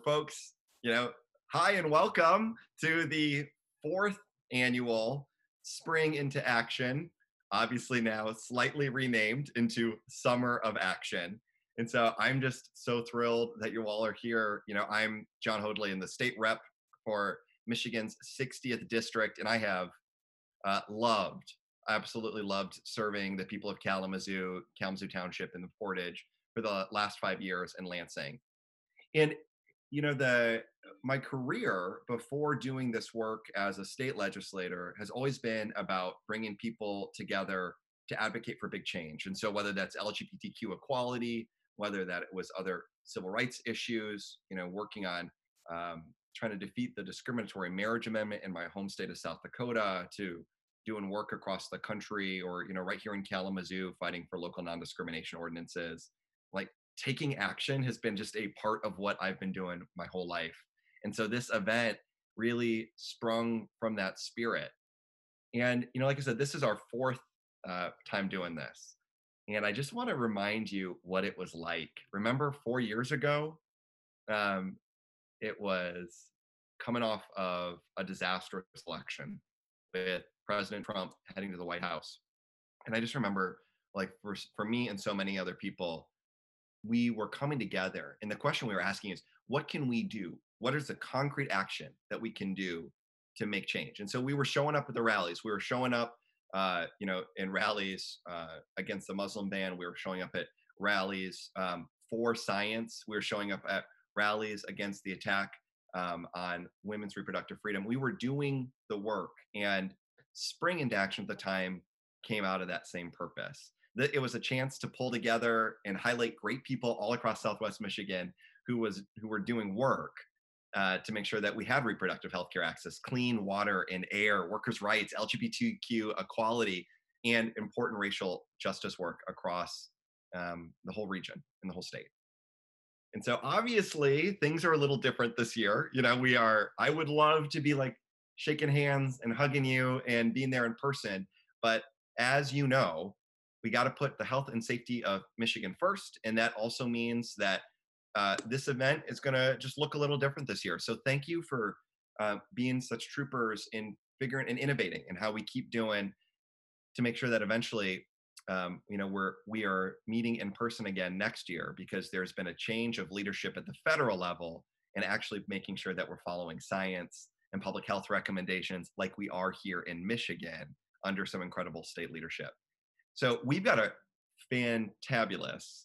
folks, hi and welcome to the fourth annual Spring into Action, obviously now slightly renamed into Summer of Action. And so I'm just so thrilled that you all are here. I'm John Hoadley in the state rep for Michigan's 60th district, and I have absolutely loved serving the people of Kalamazoo Township in the Portage for the last 5 years in Lansing. And my career before doing this work as a state legislator has always been about bringing people together to advocate for big change. And so whether that's LGBTQ equality, whether that was other civil rights issues, working on trying to defeat the discriminatory marriage amendment in my home state of South Dakota, to doing work across the country, or right here in Kalamazoo fighting for local non-discrimination ordinances. Like, taking action has been just a part of what I've been doing my whole life. And so this event really sprung from that spirit. And, like I said, this is our fourth time doing this. And I just want to remind you what it was like. Remember 4 years ago, it was coming off of a disastrous election with President Trump heading to the White House. And I just remember, like, for me and so many other people, we were coming together, and the question we were asking is, what can we do? What is the concrete action that we can do to make change? And so we were showing up at the rallies. We were showing up, in rallies against the Muslim ban. We were showing up at rallies for science. We were showing up at rallies against the attack on women's reproductive freedom. We were doing the work, and Spring into Action at the time came out of that same purpose. It was a chance to pull together and highlight great people all across Southwest Michigan who were doing work to make sure that we had reproductive health care access, clean water and air, workers' rights, LGBTQ equality, and important racial justice work across the whole region and the whole state. And so obviously things are a little different this year. I would love to be like shaking hands and hugging you and being there in person. But as you know, we got to put the health and safety of Michigan first. And that also means that this event is going to just look a little different this year. So thank you for being such troopers in figuring and innovating and how we keep doing to make sure that eventually, we are meeting in person again next year, because there's been a change of leadership at the federal level, and actually making sure that we're following science and public health recommendations like we are here in Michigan under some incredible state leadership. So we've got a fantabulous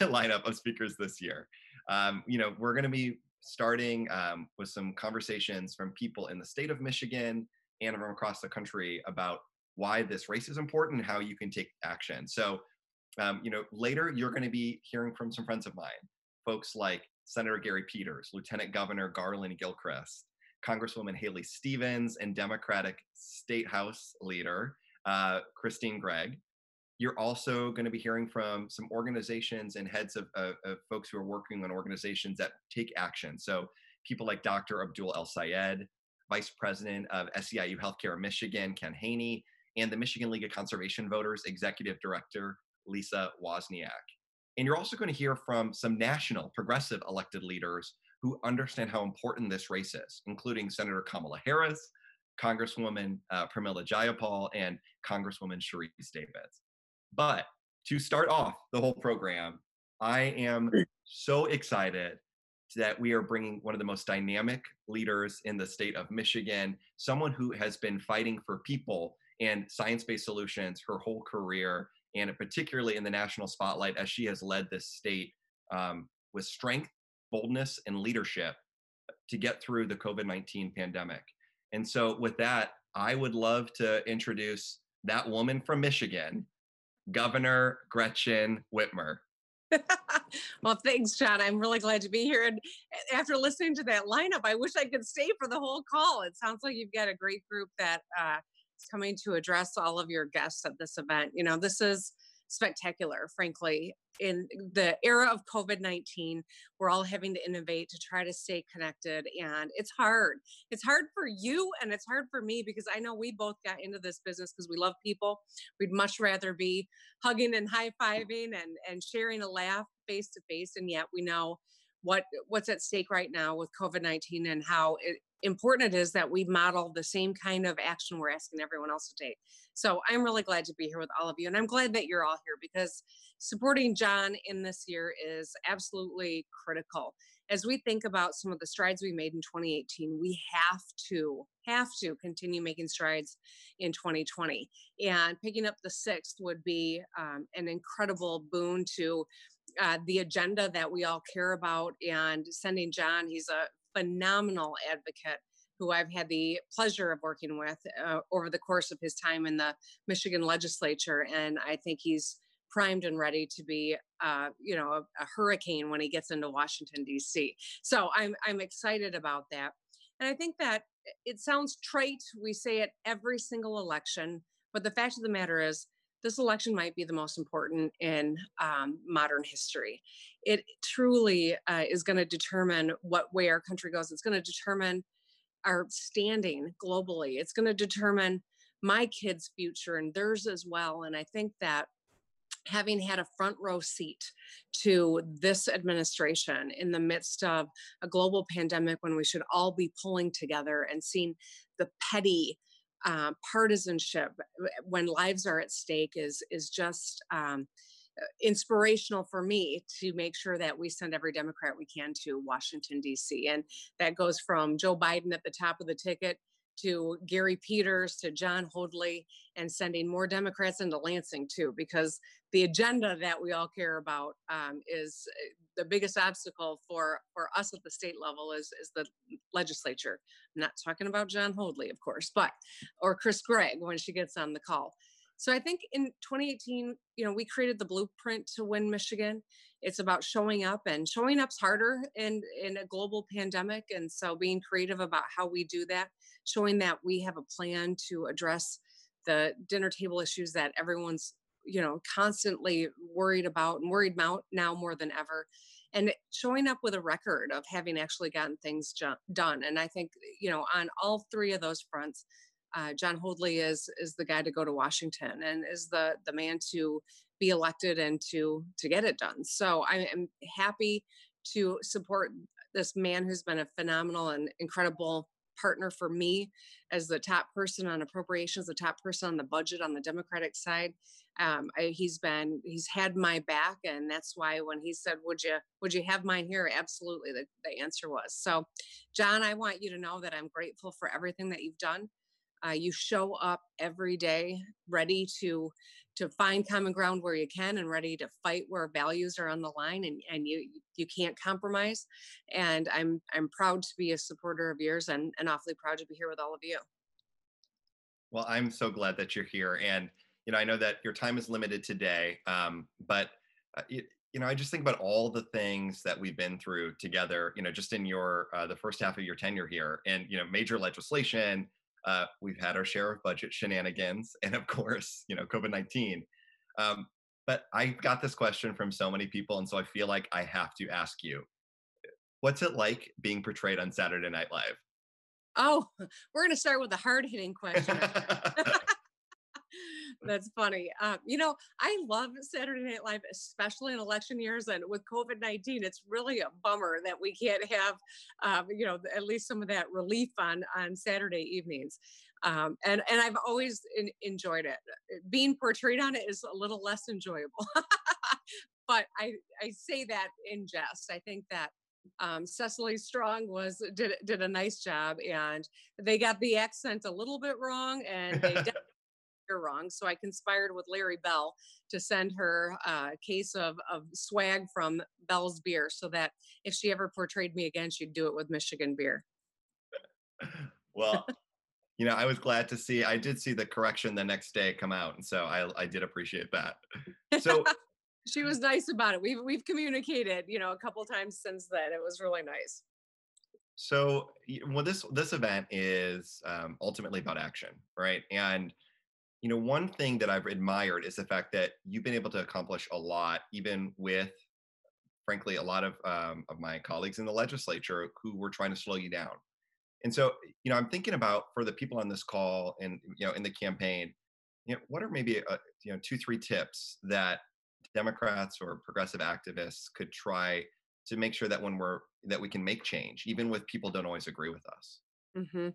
lineup of speakers this year. We're going to be starting with some conversations from people in the state of Michigan and from across the country about why this race is important and how you can take action. So, later you're going to be hearing from some friends of mine, folks like Senator Gary Peters, Lieutenant Governor Garland Gilchrist, Congresswoman Haley Stevens, and Democratic State House Leader Christine Gregg. You're also going to be hearing from some organizations and heads of folks who are working on organizations that take action. So people like Dr. Abdul El Sayed, Vice President of SEIU Healthcare Michigan, Ken Haney, and the Michigan League of Conservation Voters Executive Director, Lisa Wozniak. And you're also going to hear from some national progressive elected leaders who understand how important this race is, including Senator Kamala Harris, Congresswoman Pramila Jayapal, and Congresswoman Sharice Davids. But to start off the whole program, I am so excited that we are bringing one of the most dynamic leaders in the state of Michigan, someone who has been fighting for people and science-based solutions her whole career, and particularly in the national spotlight as she has led this state with strength, boldness, and leadership to get through the COVID-19 pandemic. And so with that, I would love to introduce that woman from Michigan, Governor Gretchen Whitmer. Well, thanks, John. I'm really glad to be here. And after listening to that lineup, I wish I could stay for the whole call. It sounds like you've got a great group that is coming to address all of your guests at this event. This is spectacular, frankly. In the era of COVID-19, we're all having to innovate to try to stay connected. And it's hard. It's hard for you and it's hard for me, because I know we both got into this business because we love people. We'd much rather be hugging and high-fiving and sharing a laugh face to face. And yet we know what's at stake right now with COVID-19 and how important it is that we model the same kind of action we're asking everyone else to take. So I'm really glad to be here with all of you. And I'm glad that you're all here because supporting John in this year is absolutely critical. As we think about some of the strides we made in 2018, we have to continue making strides in 2020. And picking up the sixth would be an incredible boon to the agenda that we all care about. And sending John, he's a phenomenal advocate who I've had the pleasure of working with over the course of his time in the Michigan legislature. And I think he's primed and ready to be, a hurricane when he gets into Washington, D.C. So I'm excited about that. And I think that it sounds trite. We say it every single election. But the fact of the matter is, this election might be the most important in modern history. It truly is going to determine what way our country goes. It's going to determine our standing globally. It's going to determine my kids' future and theirs as well. And I think that having had a front row seat to this administration in the midst of a global pandemic when we should all be pulling together and seeing the petty partisanship when lives are at stake is just inspirational for me to make sure that we send every Democrat we can to Washington, D.C. And that goes from Joe Biden at the top of the ticket to Gary Peters to John Hoadley and sending more Democrats into Lansing too, because the agenda that we all care about is the biggest obstacle for us at the state level is the legislature. I'm not talking about John Hoadley, of course, or Chris Gregg when she gets on the call. So I think in 2018, we created the blueprint to win Michigan. It's about showing up, and showing up's harder in a global pandemic. And so being creative about how we do that, showing that we have a plan to address the dinner table issues that everyone's, constantly worried about and worried about now more than ever. And showing up with a record of having actually gotten things done. And I think, on all three of those fronts, John Hoadley is the guy to go to Washington and is the man to be elected and to get it done. So I am happy to support this man who's been a phenomenal and incredible partner for me as the top person on appropriations, the top person on the budget on the Democratic side. He's had my back, and that's why when he said, "Would you have mine here?" Absolutely, the answer was. So, John, I want you to know that I'm grateful for everything that you've done. You show up every day ready to find common ground where you can and ready to fight where values are on the line, and you can't compromise. And I'm proud to be a supporter of yours and awfully proud to be here with all of you. Well, I'm so glad that you're here. And, I know that your time is limited today, but, I just think about all the things that we've been through together, just in the first half of your tenure here and, major legislation. We've had our share of budget shenanigans and, of course, COVID-19. But I got this question from so many people. And so I feel like I have to ask you, what's it like being portrayed on Saturday Night Live? Oh, we're going to start with a hard hitting question. That's funny. I love Saturday Night Live, especially in election years. And with COVID-19, it's really a bummer that we can't have, at least some of that relief on Saturday evenings. And I've always enjoyed it. Being portrayed on it is a little less enjoyable. But I say that in jest. I think that Cecily Strong did a nice job, and they got the accent a little bit wrong, and they wrong. So I conspired with Larry Bell to send her a case of swag from Bell's beer so that if she ever portrayed me again, she'd do it with Michigan beer. Well, I was glad to see, I did see the correction the next day come out. And so I did appreciate that. So she was nice about it. We've communicated, a couple times since then. It was really nice. So, well, this event is ultimately about action, right? And one thing that I've admired is the fact that you've been able to accomplish a lot, even with, frankly, a lot of my colleagues in the legislature who were trying to slow you down. And so, I'm thinking about for the people on this call and, in the campaign, what are maybe, 2, 3 tips that Democrats or progressive activists could try to make sure that that we can make change, even with people don't always agree with us. Hmm.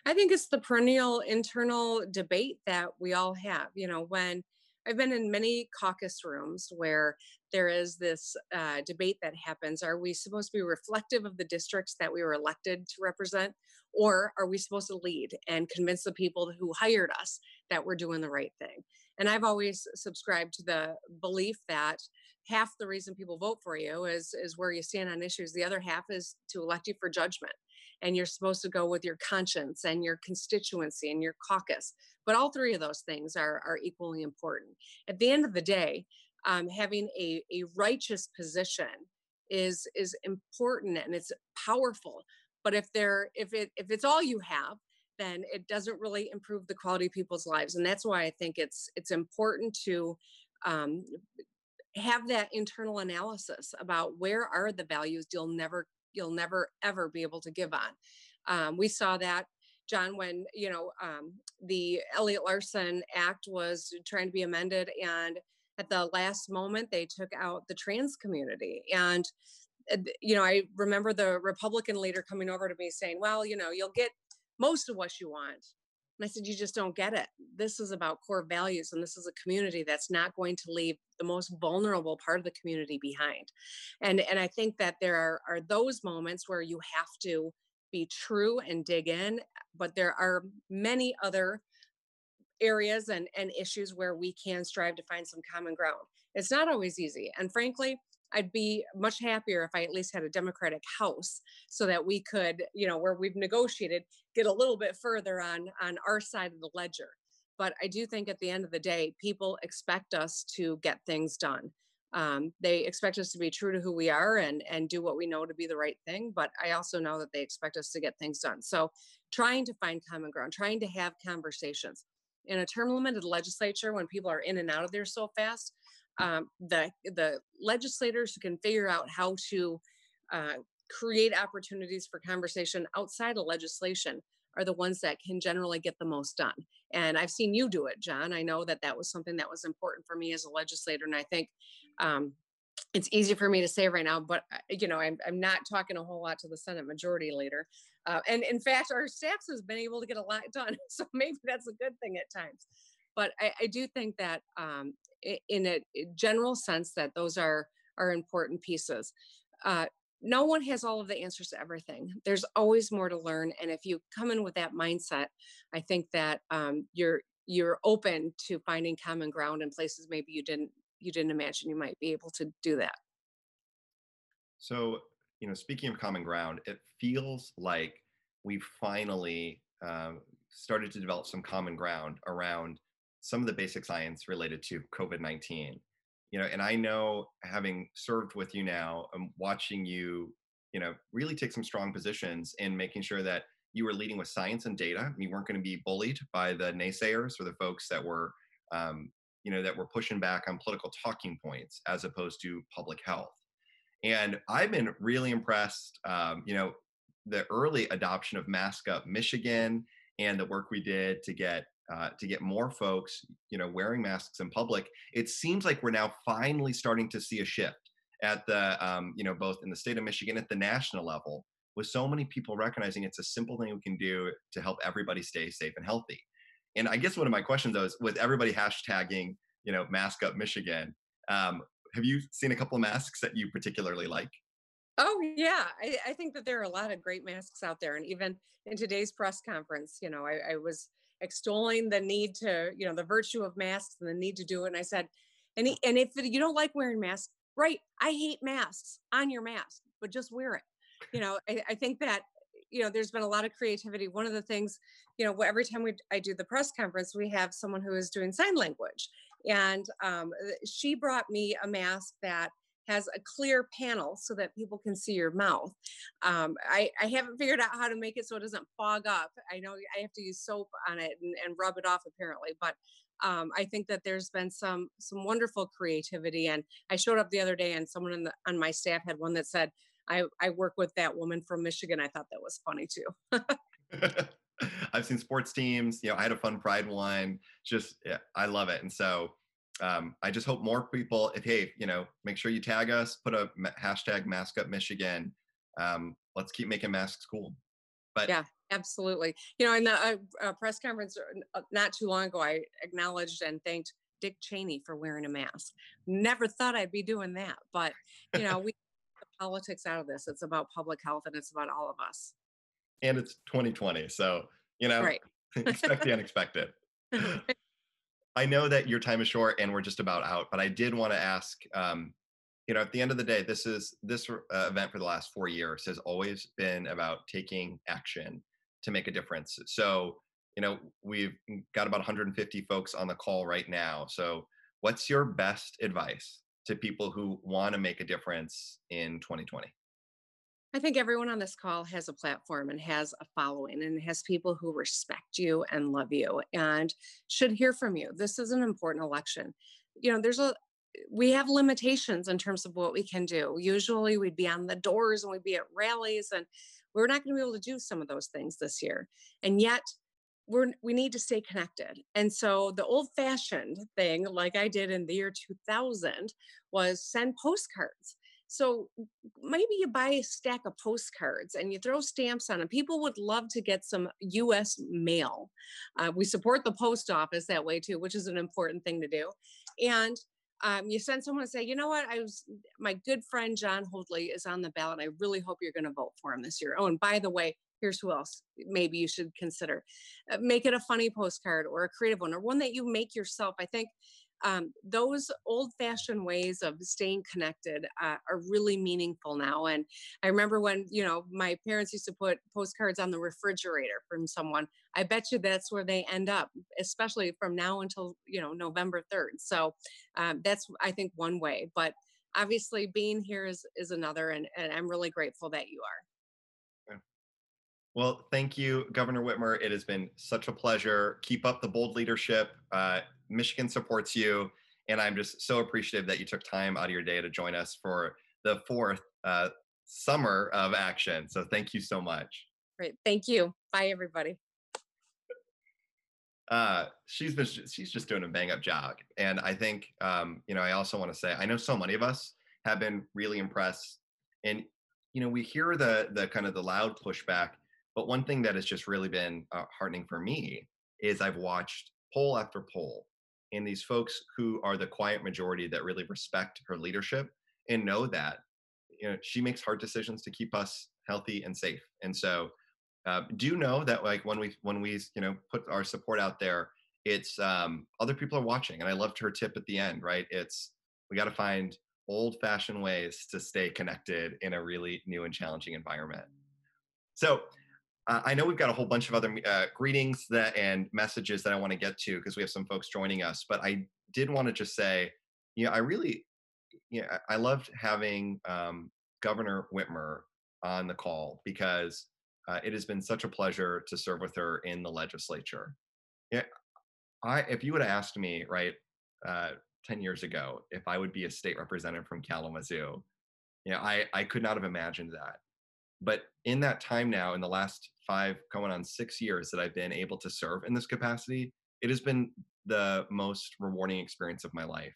I think it's the perennial internal debate that we all have. When I've been in many caucus rooms where there is this debate that happens, are we supposed to be reflective of the districts that we were elected to represent? Or are we supposed to lead and convince the people who hired us that we're doing the right thing? And I've always subscribed to the belief that half the reason people vote for you is where you stand on issues. The other half is to elect you for judgment, and you're supposed to go with your conscience and your constituency and your caucus. But all three of those things are equally important. At the end of the day, having a righteous position is important and it's powerful. But if it's all you have, then it doesn't really improve the quality of people's lives. And that's why I think it's important to um, have that internal analysis about where are the values you'll never ever be able to give on. We saw that, John, when the Elliott Larson Act was trying to be amended, and at the last moment they took out the trans community. And I remember the Republican leader coming over to me saying, "Well, you'll get most of what you want." And I said, "You just don't get it. This is about core values, and this is a community that's not going to leave the most vulnerable part of the community behind." And I think that there are those moments where you have to be true and dig in, but there are many other areas and issues where we can strive to find some common ground. It's not always easy. And frankly, I'd be much happier if I at least had a Democratic House so that we could, where we've negotiated, get a little bit further on our side of the ledger. But I do think at the end of the day, people expect us to get things done. They expect us to be true to who we are and do what we know to be the right thing. But I also know that they expect us to get things done. So trying to find common ground, trying to have conversations. In a term limited legislature, when people are in and out of there so fast, the legislators who can figure out how to uh, create opportunities for conversation outside of legislation are the ones that can generally get the most done. And I've seen you do it, John. I know that that was something that was important for me as a legislator, and I think um, it's easy for me to say right now, but I'm not talking a whole lot to the Senate Majority Leader. And in fact, our staff has been able to get a lot done, so maybe that's a good thing at times. But I do think that in a general sense that those are important pieces. Uh, no one has all of the answers to everything. There's always more to learn, and if you come in with that mindset, I think that you're open to finding common ground in places maybe you didn't imagine you might be able to do that. So, speaking of common ground, it feels like we've finally started to develop some common ground around some of the basic science related to COVID-19. And I know, having served with you now, I'm watching you, really take some strong positions in making sure that you were leading with science and data. You weren't going to be bullied by the naysayers or the folks that were, that were pushing back on political talking points as opposed to public health. And I've been really impressed, the early adoption of Mask Up Michigan and the work we did to get more folks, wearing masks in public. It seems like we're now finally starting to see a shift at the, both in the state of Michigan at the national level, with so many people recognizing it's a simple thing we can do to help everybody stay safe and healthy. And I guess one of my questions, though, is with everybody hashtagging, Mask Up Michigan. Um, have you seen a couple of masks that you particularly like? Oh yeah, I think that there are a lot of great masks out there, and even in today's press conference, I was extolling the need to, the virtue of masks and the need to do it. And I said, and if you don't like wearing masks, right? I hate masks on your mask, but just wear it. I think that there's been a lot of creativity. One of the things, every time I do the press conference, we have someone who is doing sign language, and she brought me a mask that has a clear panel so that people can see your mouth. I haven't figured out how to make it so it doesn't fog up. I know I have to use soap on it and rub it off apparently, but I think that there's been some wonderful creativity. And I showed up the other day and someone on my staff had one that said, I work with that woman from Michigan. I thought that was funny too. I've seen sports teams. I had a fun Pride one. Just, yeah, I love it. And so, I just hope more people, if hey, make sure you tag us, put a hashtag Mask Up Michigan. Let's keep making masks cool. But Yeah, absolutely. In the press conference not too long ago, I acknowledged and thanked Dick Cheney for wearing a mask. Never thought I'd be doing that, but we the politics out of this. It's about public health, and it's about all of us. and it's 2020, so you know, Right. expect the unexpected. I know that your time is short and we're just about out, but I did want to ask, at the end of the day, this event for the last 4 years has always been about taking action to make a difference. So, we've got about 150 folks on the call right now. So, what's your best advice to people who want to make a difference in 2020? I think everyone on this call has a platform and has a following and has people who respect you and love you and should hear from you. This is an important election. There's we have limitations in terms of what we can do. Usually we'd be on the doors and we'd be at rallies, and we're not going to be able to do some of those things this year. And yet we need to stay connected. And so the old fashioned thing, like I did in the year 2000, was send postcards. So maybe you buy a stack of postcards and you throw stamps on them. People would love to get some US mail. We support the post office that way too, which is an important thing to do. And you send someone and say, you know what, my good friend John Hoadley is on the ballot. I really hope you're going to vote for him this year. Oh, and by the way, here's who else maybe you should consider. Make it a funny postcard or a creative one, or one that you make yourself. I think those old-fashioned ways of staying connected are really meaningful now. And I remember when my parents used to put postcards on the refrigerator from someone. I bet you that's where they end up, especially from now until November 3rd. So that's, I think, one way. But obviously, being here is another, and I'm really grateful that you are. Well, thank you, Governor Whitmer. It has been such a pleasure. Keep up the bold leadership. Michigan supports you. And I'm just so appreciative that you took time out of your day to join us for the fourth summer of action. So thank you so much. Great. Thank you. Bye, everybody. She's just doing a bang up job. And I think, I also want to say, I know so many of us have been really impressed. And, we hear the kind of the loud pushback. But one thing that has just really been heartening for me is I've watched poll after poll, and these folks who are the quiet majority that really respect her leadership and know that she makes hard decisions to keep us healthy and safe. And so, do know that like when we put our support out there, it's other people are watching. And I loved her tip at the end. Right? It's we got to find old-fashioned ways to stay connected in a really new and challenging environment. So I know we've got a whole bunch of other greetings and messages that I want to get to because we have some folks joining us. But I did want to just say, I really, I loved having Governor Whitmer on the call because it has been such a pleasure to serve with her in the legislature. Yeah, if you would have asked me, right, 10 years ago, if I would be a state representative from Kalamazoo, I could not have imagined that. But in that time now, in the last 5, going on 6 years that I've been able to serve in this capacity, it has been the most rewarding experience of my life.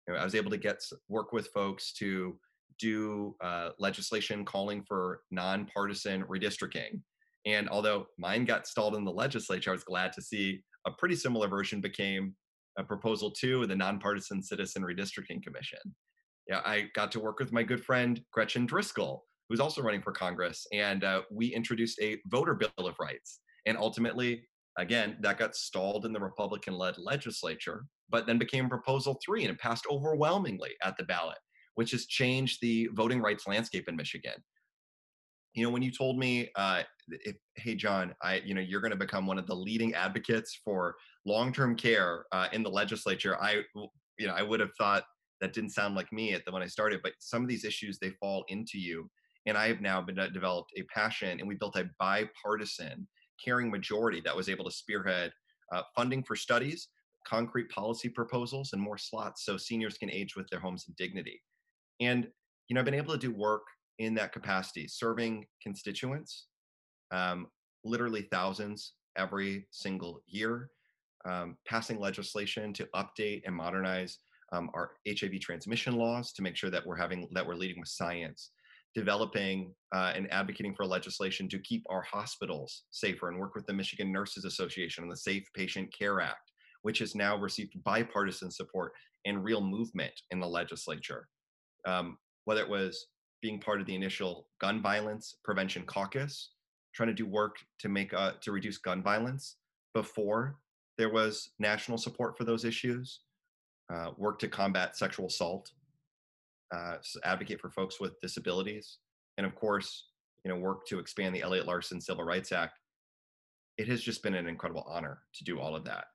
I was able to work with folks to do legislation calling for nonpartisan redistricting. And although mine got stalled in the legislature, I was glad to see a pretty similar version became a proposal 2 in the Nonpartisan Citizen Redistricting Commission. Yeah, I got to work with my good friend Gretchen Driscoll, who's also running for Congress, and we introduced a voter bill of rights. And ultimately, again, that got stalled in the Republican-led legislature, but then became Proposal 3 and it passed overwhelmingly at the ballot, which has changed the voting rights landscape in Michigan. When you told me, hey, John, you're going to become one of the leading advocates for long-term care in the legislature, I would have thought that didn't sound like me when I started, but some of these issues, they fall into you. And I have now developed a passion, and we built a bipartisan caring majority that was able to spearhead funding for studies, concrete policy proposals, and more slots so seniors can age with their homes in dignity. And, I've been able to do work in that capacity, serving constituents, literally thousands every single year. passing legislation to update and modernize our HIV transmission laws to make sure that we're leading with science, developing and advocating for legislation to keep our hospitals safer and work with the Michigan Nurses Association on the Safe Patient Care Act, which has now received bipartisan support and real movement in the legislature. Whether it was being part of the initial gun violence prevention caucus, trying to do work to reduce gun violence before there was national support for those issues, work to combat sexual assault, advocate for folks with disabilities, and of course, work to expand the Elliott Larson Civil Rights Act. It has just been an incredible honor to do all of that.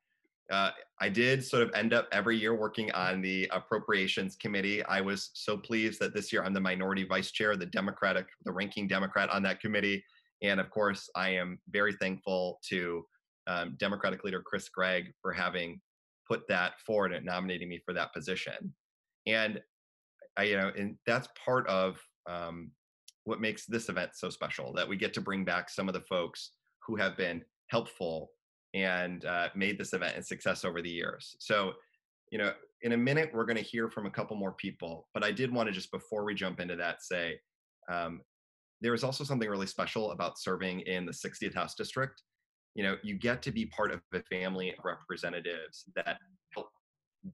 I did sort of end up every year working on the Appropriations Committee. I was so pleased that this year I'm the minority vice chair, the ranking Democrat on that committee. And of course, I am very thankful to Democratic leader Chris Gregg for having put that forward and nominating me for that position. And and that's part of what makes this event so special, that we get to bring back some of the folks who have been helpful and made this event a success over the years. So, in a minute, we're going to hear from a couple more people, but I did want to just, before we jump into that, say, there is also something really special about serving in the 60th House District. You get to be part of a family of representatives that help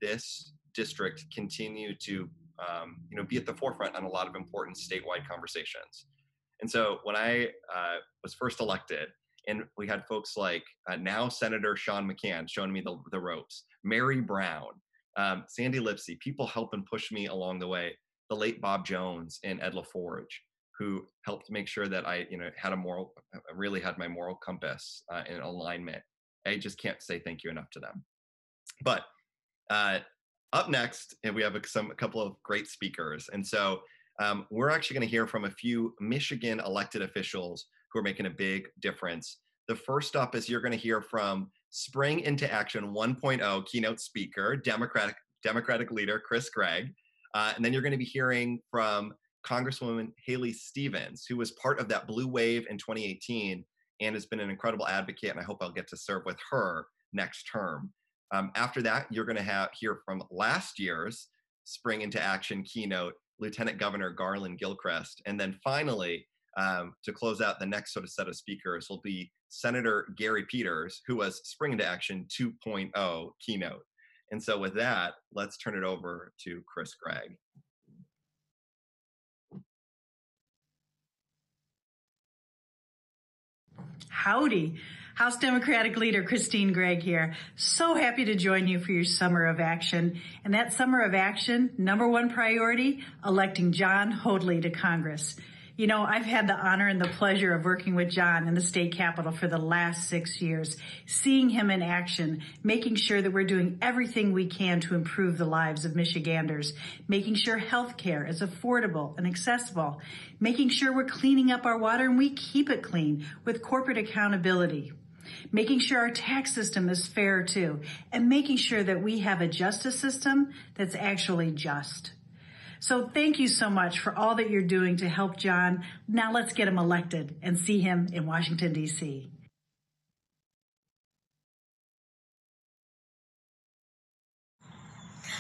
this district continue to, be at the forefront on a lot of important statewide conversations. And so when I was first elected, and we had folks like now Senator Sean McCann showing me the ropes, Mary Brown, Sandy Lipsey, people help and push me along the way, the late Bob Jones and Ed LaForge, who helped make sure that I, really had my moral compass in alignment. I just can't say thank you enough to them. But up next, we have a couple of great speakers. And so we're actually going to hear from a few Michigan elected officials who are making a big difference. The first up is you're going to hear from Spring Into Action 1.0 keynote speaker, Democratic leader Chris Gregg. And then you're going to be hearing from Congresswoman Haley Stevens, who was part of that blue wave in 2018 and has been an incredible advocate. And I hope I'll get to serve with her next term. After that, you're going to hear from last year's Spring Into Action keynote, Lieutenant Governor Garland Gilchrist. And then finally, to close out the next sort of set of speakers will be Senator Gary Peters, who was Spring Into Action 2.0 keynote. And so with that, let's turn it over to Chris Gregg. Howdy. House Democratic Leader Christine Gregg here. So happy to join you for your Summer of Action. And that Summer of Action, number one priority, electing John Hoadley to Congress. I've had the honor and the pleasure of working with John in the state capitol for the last 6 years, seeing him in action, making sure that we're doing everything we can to improve the lives of Michiganders, making sure health care is affordable and accessible, making sure we're cleaning up our water and we keep it clean with corporate accountability, making sure our tax system is fair too, and making sure that we have a justice system that's actually just. So thank you so much for all that you're doing to help John. Now let's get him elected and see him in Washington, D.C.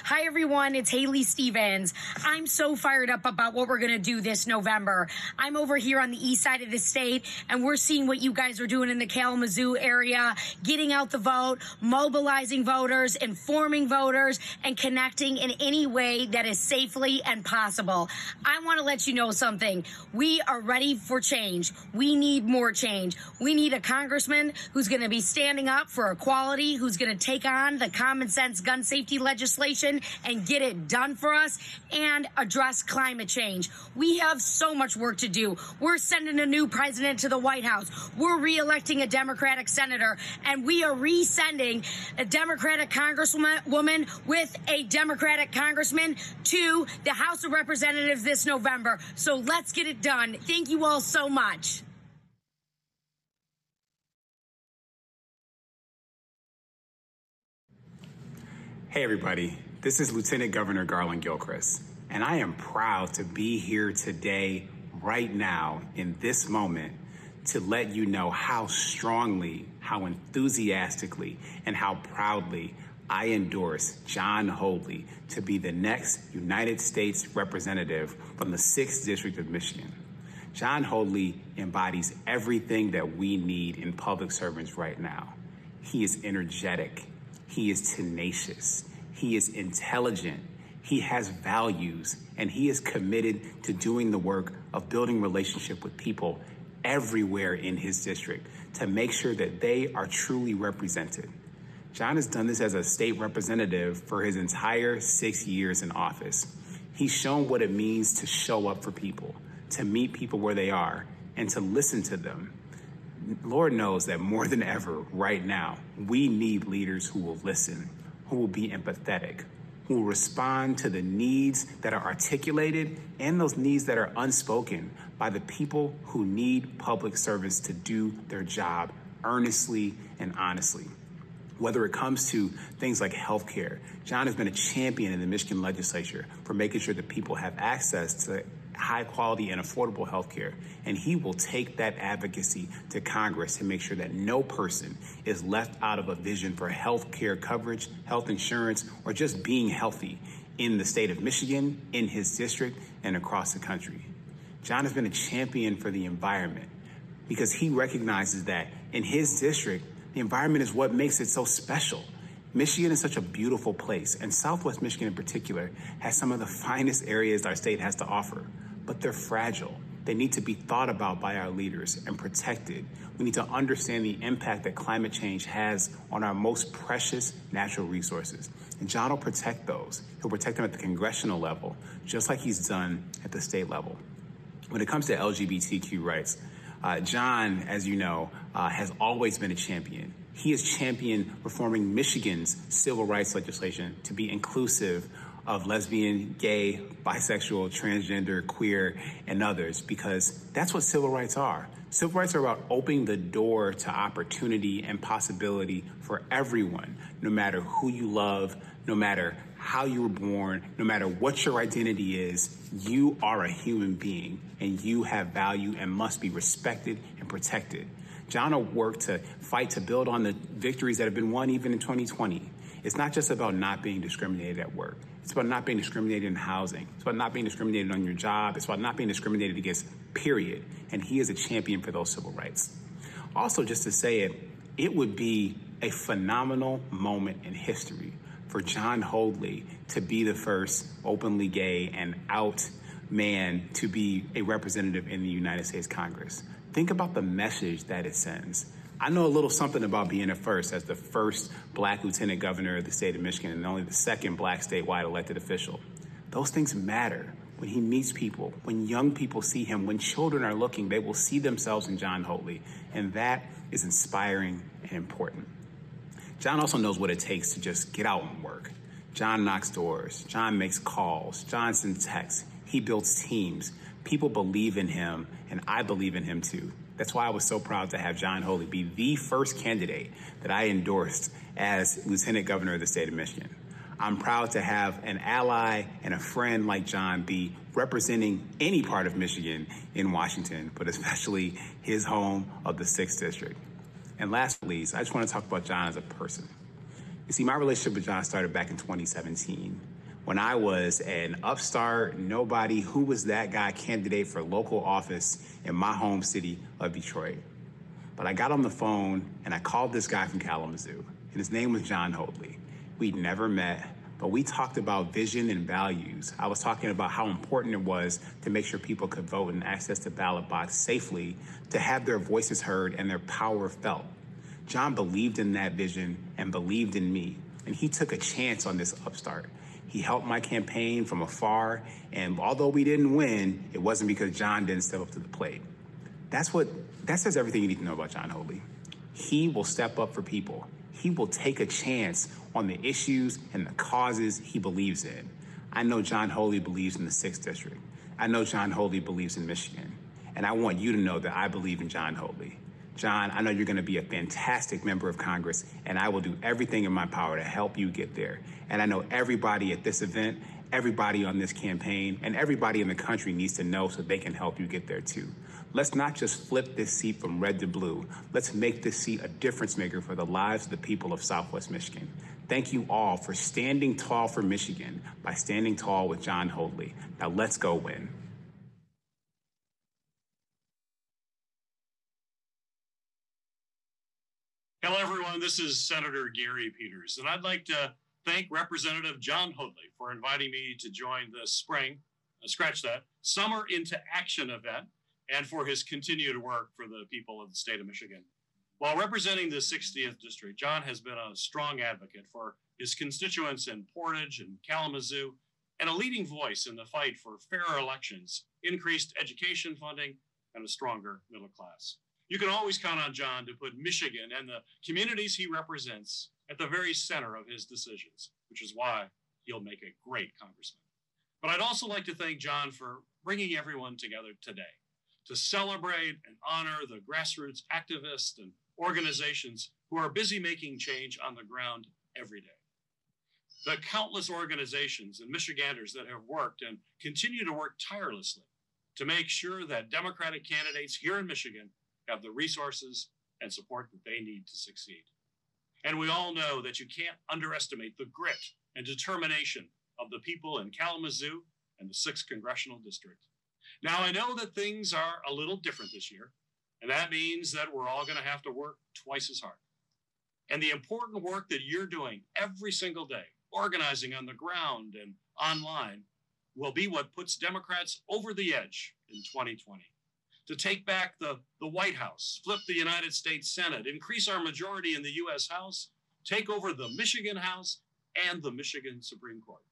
Hi, everyone. It's Haley Stevens. I'm so fired up about what we're going to do this November. I'm over here on the east side of the state, and we're seeing what you guys are doing in the Kalamazoo area, getting out the vote, mobilizing voters, informing voters, and connecting in any way that is safely and possible. I want to let you know something. We are ready for change. We need more change. We need a congressman who's going to be standing up for equality, who's going to take on the common sense gun safety legislation and get it done for us and address climate change. We have so much work to do. We're sending a new president to the White House. We're re-electing a Democratic senator, and we are resending a Democratic congresswoman with a Democratic congressman to the House of Representatives this November. So let's get it done. Thank you all so much. Hey, everybody. This is Lieutenant Governor Garland Gilchrist, and I am proud to be here today, right now, in this moment, to let you know how strongly, how enthusiastically, and how proudly I endorse John Hoadley to be the next United States Representative from the 6th District of Michigan. John Hoadley embodies everything that we need in public servants right now. He is energetic, he is tenacious, he is intelligent, he has values, and he is committed to doing the work of building relationship with people everywhere in his district to make sure that they are truly represented. John has done this as a state representative for his entire 6 years in office. He's shown what it means to show up for people, to meet people where they are, and to listen to them. Lord knows that more than ever right now, we need leaders who will listen, who will be empathetic, who will respond to the needs that are articulated and those needs that are unspoken by the people who need public servants to do their job earnestly and honestly. Whether it comes to things like healthcare, John has been a champion in the Michigan legislature for making sure that people have access to high quality and affordable healthcare. And he will take that advocacy to Congress to make sure that no person is left out of a vision for healthcare coverage, health insurance, or just being healthy in the state of Michigan, in his district, and across the country. John has been a champion for the environment because he recognizes that in his district, the environment is what makes it so special. Michigan is such a beautiful place, and Southwest Michigan in particular has some of the finest areas our state has to offer, but they're fragile. They need to be thought about by our leaders and protected. We need to understand the impact that climate change has on our most precious natural resources. And John will protect those. He'll protect them at the congressional level, just like he's done at the state level. When it comes to LGBTQ rights, John, as you know, has always been a champion. He has championed reforming Michigan's civil rights legislation to be inclusive of lesbian, gay, bisexual, transgender, queer, and others, because that's what civil rights are. Civil rights are about opening the door to opportunity and possibility for everyone, no matter who you love, no matter how you were born, no matter what your identity is, you are a human being and you have value and must be respected and protected. John will work to fight to build on the victories that have been won even in 2020. It's not just about not being discriminated at work. It's about not being discriminated in housing. It's about not being discriminated on your job. It's about not being discriminated against, period. And he is a champion for those civil rights. Also, just to say it, it would be a phenomenal moment in history for John Hoadley to be the first openly gay and out man to be a representative in the United States Congress. Think about the message that it sends. I know a little something about being a first as the first Black lieutenant governor of the state of Michigan and only the second Black statewide elected official. Those things matter. When he meets people, when young people see him, when children are looking, they will see themselves in John Hoadley, and that is inspiring and important. John also knows what it takes to just get out and work. John knocks doors. John makes calls. John sends texts. He builds teams. People believe in him, and I believe in him too. That's why I was so proud to have John Hoadley be the first candidate that I endorsed as Lieutenant Governor of the state of Michigan. I'm proud to have an ally and a friend like John be representing any part of Michigan in Washington, but especially his home of the 6th District. And last but not least, I just want to talk about John as a person. You see, my relationship with John started back in 2017 when I was an upstart, nobody, who was that guy candidate for local office in my home city of Detroit. But I got on the phone and I called this guy from Kalamazoo, and his name was John Hoadley. We'd never met, but we talked about vision and values. I was talking about how important it was to make sure people could vote and access the ballot box safely, to have their voices heard and their power felt. John believed in that vision and believed in me, and he took a chance on this upstart. He helped my campaign from afar, and although we didn't win, it wasn't because John didn't step up to the plate. That says everything you need to know about John Hoadley. He will step up for people. He will take a chance on the issues and the causes he believes in. I know John Hoadley believes in the 6th District. I know John Hoadley believes in Michigan. And I want you to know that I believe in John Hoadley. John, I know you're going to be a fantastic member of Congress, and I will do everything in my power to help you get there. And I know everybody at this event, everybody on this campaign, and everybody in the country needs to know so they can help you get there too. Let's not just flip this seat from red to blue. Let's make this seat a difference maker for the lives of the people of Southwest Michigan. Thank you all for standing tall for Michigan by standing tall with John Hoadley. Now let's go win. Hello, everyone. This is Senator Gary Peters, and I'd like to thank Representative John Hoadley for inviting me to join the Summer into Action event, and for his continued work for the people of the state of Michigan. While representing the 60th District, John has been a strong advocate for his constituents in Portage and Kalamazoo, and a leading voice in the fight for fairer elections, increased education funding, and a stronger middle class. You can always count on John to put Michigan and the communities he represents at the very center of his decisions, which is why he'll make a great congressman. But I'd also like to thank John for bringing everyone together today to celebrate and honor the grassroots activists and organizations who are busy making change on the ground every day. The countless organizations and Michiganders that have worked and continue to work tirelessly to make sure that Democratic candidates here in Michigan have the resources and support that they need to succeed. And we all know that you can't underestimate the grit and determination of the people in Kalamazoo and the 6th Congressional District. Now, I know that things are a little different this year, and that means that we're all going to have to work twice as hard. And the important work that you're doing every single day, organizing on the ground and online, will be what puts Democrats over the edge in 2020. To take back the White House, flip the United States Senate, increase our majority in the U.S. House, take over the Michigan House and the Michigan Supreme Court.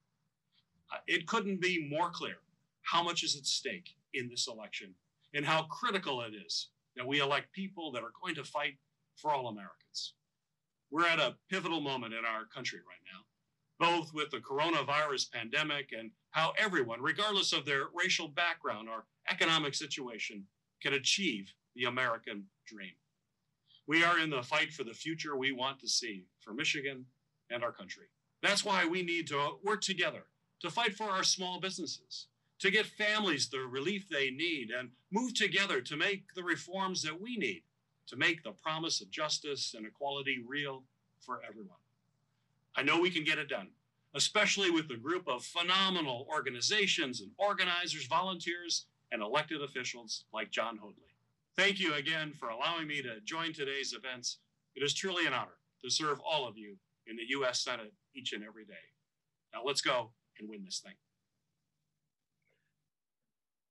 It couldn't be more clear how much is at stake in this election and how critical it is that we elect people that are going to fight for all Americans. We're at a pivotal moment in our country right now, both with the coronavirus pandemic and how everyone, regardless of their racial background or economic situation, can achieve the American dream. We are in the fight for the future we want to see for Michigan and our country. That's why we need to work together to fight for our small businesses, to get families the relief they need, and move together to make the reforms that we need to make the promise of justice and equality real for everyone. I know we can get it done, especially with a group of phenomenal organizations and organizers, volunteers, and elected officials like John Hoadley. Thank you again for allowing me to join today's events. It is truly an honor to serve all of you in the U.S. Senate each and every day. Now let's go and win this thing.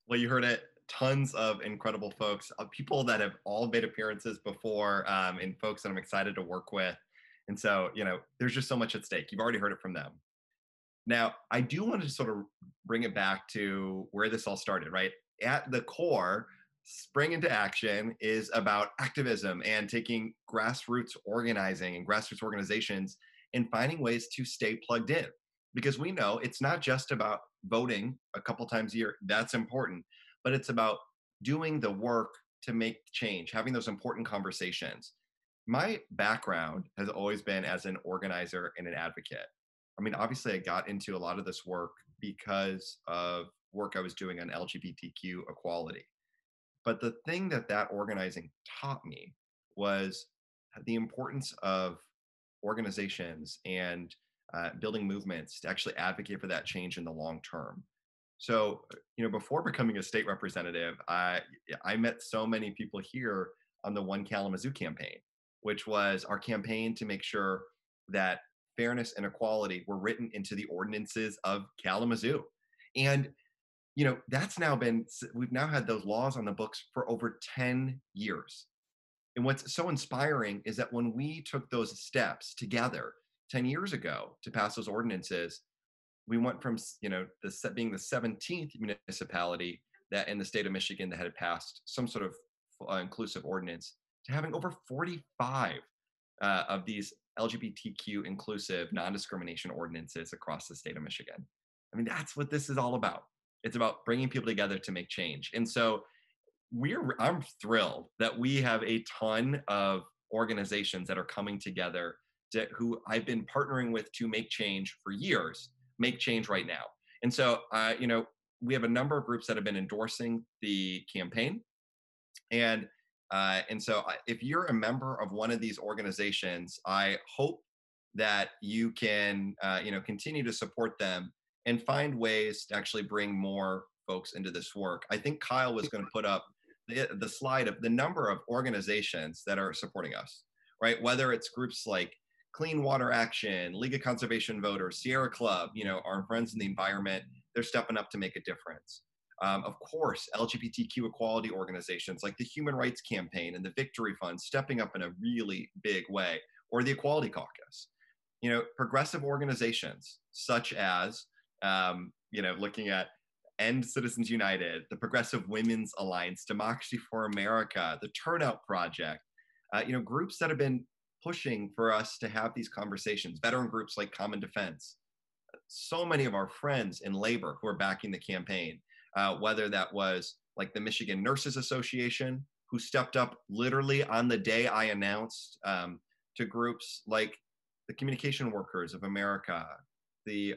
Well, you heard it. Tons of incredible folks, people that have all made appearances before, and folks that I'm excited to work with. And so, there's just so much at stake. You've already heard it from them. Now, I do want to sort of bring it back to where this all started, right? At the core, Spring into Action is about activism and taking grassroots organizing and grassroots organizations and finding ways to stay plugged in. Because we know it's not just about voting a couple times a year. That's important. But it's about doing the work to make change, having those important conversations. My background has always been as an organizer and an advocate. I mean, obviously, I got into a lot of this work because of work I was doing on LGBTQ equality. But the thing that organizing taught me was the importance of organizations and building movements to actually advocate for that change in the long term. So, before becoming a state representative, I met so many people here on the One Kalamazoo campaign, which was our campaign to make sure that fairness and equality were written into the ordinances of Kalamazoo. And, we've now had those laws on the books for over 10 years. And what's so inspiring is that when we took those steps together 10 years ago to pass those ordinances, we went from, being the 17th municipality that in the state of Michigan that had passed some sort of inclusive ordinance to having over 45 of these LGBTQ inclusive non-discrimination ordinances across the state of Michigan. I mean, that's what this is all about. It's about bringing people together to make change. And so I'm thrilled that we have a ton of organizations that are coming together who I've been partnering with to make change for years, make change right now. And so, we have a number of groups that have been endorsing the campaign. And so if you're a member of one of these organizations, I hope that you can, continue to support them and find ways to actually bring more folks into this work. I think Kyle was going to put up the slide of the number of organizations that are supporting us, right? Whether it's groups like Clean Water Action, League of Conservation Voters, Sierra Club, our friends in the environment, they're stepping up to make a difference. Of course, LGBTQ equality organizations like the Human Rights Campaign and the Victory Fund stepping up in a really big way, or the Equality Caucus. Progressive organizations such as, looking at End Citizens United, the Progressive Women's Alliance, Democracy for America, the Turnout Project, groups that have been pushing for us to have these conversations, veteran groups like Common Defense, so many of our friends in labor who are backing the campaign, whether that was like the Michigan Nurses Association, who stepped up literally on the day I announced, to groups like the Communication Workers of America,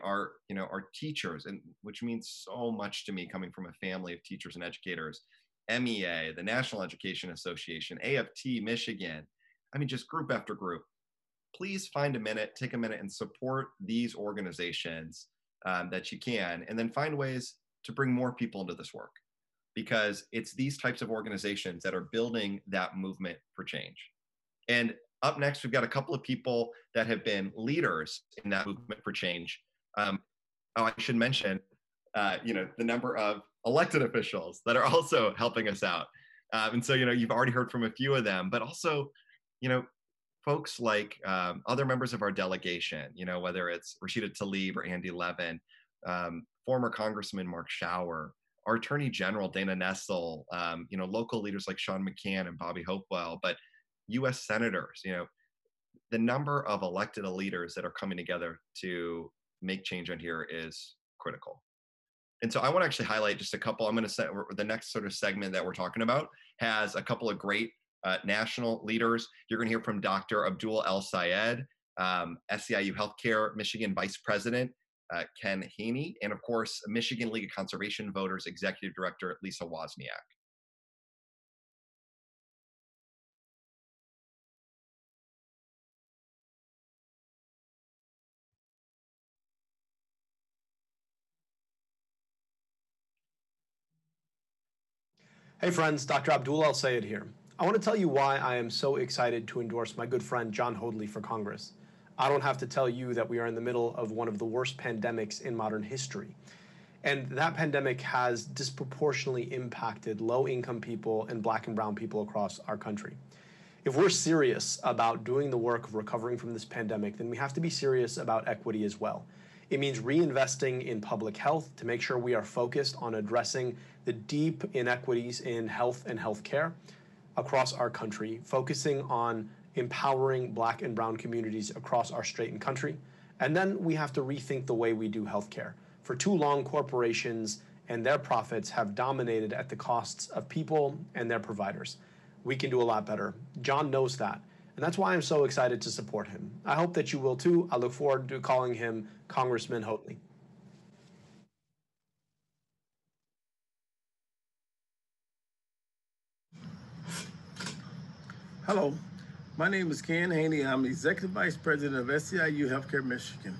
our teachers, and which means so much to me coming from a family of teachers and educators, MEA, the National Education Association, AFT Michigan, just group after group. Please take a minute and support these organizations that you can, and then find ways to bring more people into this work, because it's these types of organizations that are building that movement for change. And up next, we've got a couple of people that have been leaders in that movement for change. I should mention, the number of elected officials that are also helping us out. And so, you've already heard from a few of them, but also, folks like other members of our delegation, whether it's Rashida Tlaib or Andy Levin, former Congressman Mark Schauer, our Attorney General Dana Nessel, local leaders like Sean McCann and Bobby Hopewell, but U.S. senators, the number of elected leaders that are coming together to make change on here is critical. And so I want to actually highlight just a couple. I'm going to set the next sort of segment that we're talking about has a couple of great national leaders. You're going to hear from Dr. Abdul El Sayed, SEIU Healthcare Michigan Vice President Ken Haney, and of course, Michigan League of Conservation Voters Executive Director Lisa Wozniak. Hey friends, Dr. Abdul El Sayed here. I want to tell you why I am so excited to endorse my good friend John Hoadley for Congress. I don't have to tell you that we are in the middle of one of the worst pandemics in modern history. And that pandemic has disproportionately impacted low-income people and Black and brown people across our country. If we're serious about doing the work of recovering from this pandemic, then we have to be serious about equity as well. It means reinvesting in public health to make sure we are focused on addressing the deep inequities in health and healthcare across our country, focusing on empowering Black and brown communities across our state and country. And then we have to rethink the way we do healthcare. For too long, corporations and their profits have dominated at the costs of people and their providers. We can do a lot better. John knows that. And that's why I'm so excited to support him. I hope that you will too. I look forward to calling him Congressman Hoadley. Hello, my name is Ken Haney. I'm the Executive Vice President of SEIU Healthcare Michigan.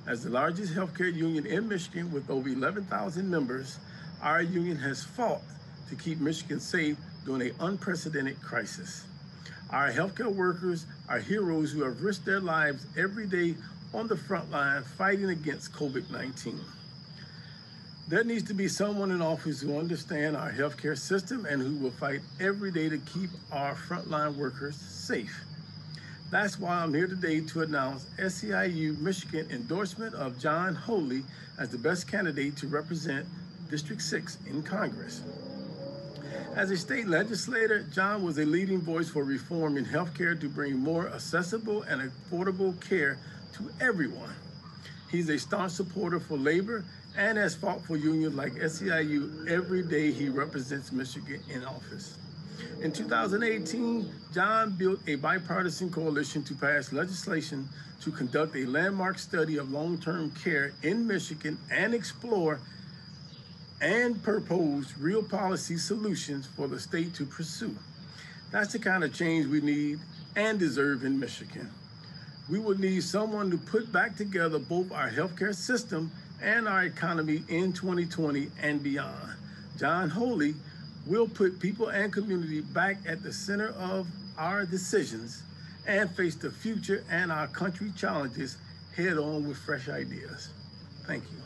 As the largest healthcare union in Michigan with over 11,000 members, our union has fought to keep Michigan safe during an unprecedented crisis. Our healthcare workers are heroes who have risked their lives every day on the front line fighting against COVID-19. There needs to be someone in office who understands our healthcare system and who will fight every day to keep our frontline workers safe. That's why I'm here today to announce SEIU Michigan endorsement of John Hoadley as the best candidate to represent District 6 in Congress. As a state legislator, John was a leading voice for reform in healthcare to bring more accessible and affordable care to everyone. He's a staunch supporter for labor and has fought for unions like SEIU every day he represents Michigan in office. In 2018, John built a bipartisan coalition to pass legislation to conduct a landmark study of long-term care in Michigan and explore and propose real policy solutions for the state to pursue. That's the kind of change we need and deserve in Michigan. We will need someone to put back together both our healthcare system and our economy in 2020 and beyond. John Hoadley will put people and community back at the center of our decisions and face the future and our country challenges head on with fresh ideas. Thank you.